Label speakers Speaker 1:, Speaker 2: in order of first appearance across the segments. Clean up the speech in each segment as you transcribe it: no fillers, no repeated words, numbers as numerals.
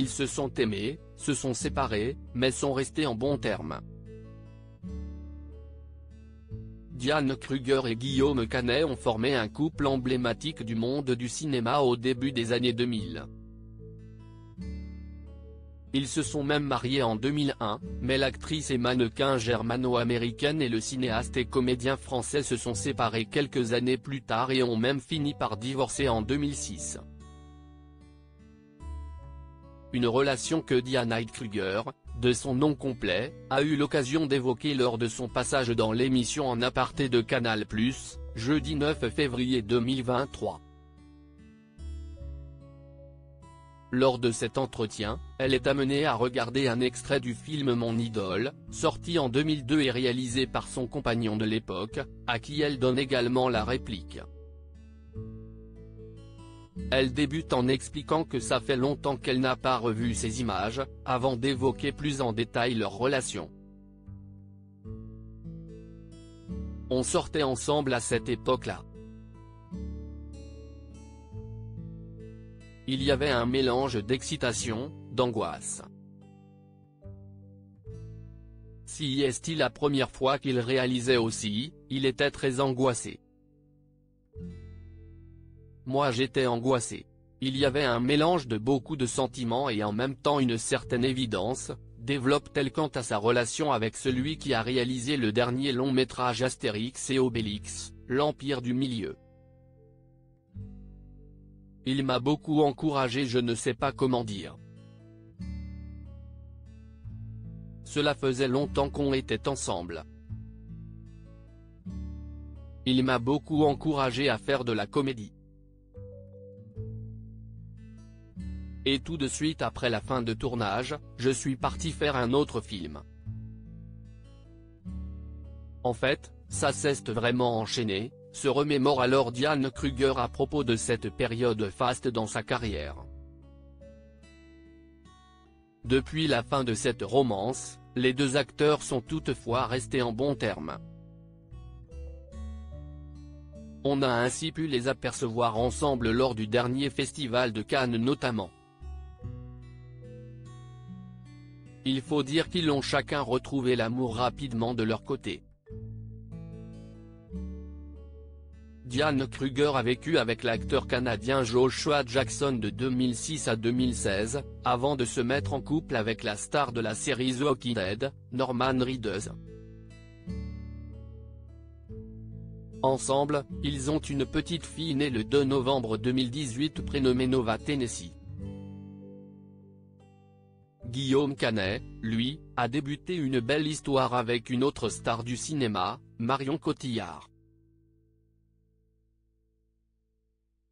Speaker 1: Ils se sont aimés, se sont séparés, mais sont restés en bons termes. Diane Kruger et Guillaume Canet ont formé un couple emblématique du monde du cinéma au début des années 2000. Ils se sont même mariés en 2001, mais l'actrice et mannequin germano-américaine et le cinéaste et comédien français se sont séparés quelques années plus tard et ont même fini par divorcer en 2006. Une relation que Diane Kruger, de son nom complet, a eu l'occasion d'évoquer lors de son passage dans l'émission En aparté de Canal+, jeudi 9 février 2023. Lors de cet entretien, elle est amenée à regarder un extrait du film Mon idole, sorti en 2002 et réalisé par son compagnon de l'époque, à qui elle donne également la réplique. Elle débute en expliquant que ça fait longtemps qu'elle n'a pas revu ces images, avant d'évoquer plus en détail leur relation. On sortait ensemble à cette époque-là. Il y avait un mélange d'excitation, d'angoisse. Si est-il la première fois qu'il réalisait aussi, il était très angoissé. Moi j'étais angoissé. Il y avait un mélange de beaucoup de sentiments et en même temps une certaine évidence, développe-t-elle quant à sa relation avec celui qui a réalisé le dernier long métrage Astérix et Obélix, l'Empire du Milieu. Il m'a beaucoup encouragé, je ne sais pas comment dire. Cela faisait longtemps qu'on était ensemble. Il m'a beaucoup encouragé à faire de la comédie. Et tout de suite après la fin de tournage, je suis parti faire un autre film. En fait, ça s'est vraiment enchaîné, se remémore alors Diane Kruger à propos de cette période faste dans sa carrière. Depuis la fin de cette romance, les deux acteurs sont toutefois restés en bons termes. On a ainsi pu les apercevoir ensemble lors du dernier festival de Cannes notamment. Il faut dire qu'ils ont chacun retrouvé l'amour rapidement de leur côté. Diane Kruger a vécu avec l'acteur canadien Joshua Jackson de 2006 à 2016, avant de se mettre en couple avec la star de la série The Walking Dead, Norman Reedus. Ensemble, ils ont une petite fille née le 2 novembre 2018 prénommée Nova Tennessee. Guillaume Canet, lui, a débuté une belle histoire avec une autre star du cinéma, Marion Cotillard.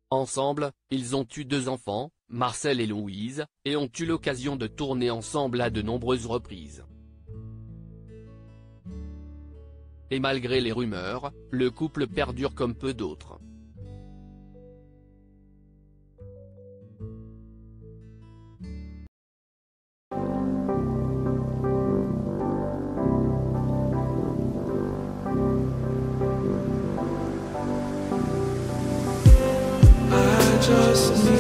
Speaker 1: Ensemble, ils ont eu 2 enfants, Marcel et Louise, et ont eu l'occasion de tourner ensemble à de nombreuses reprises. Et malgré les rumeurs, le couple perdure comme peu d'autres.
Speaker 2: Just need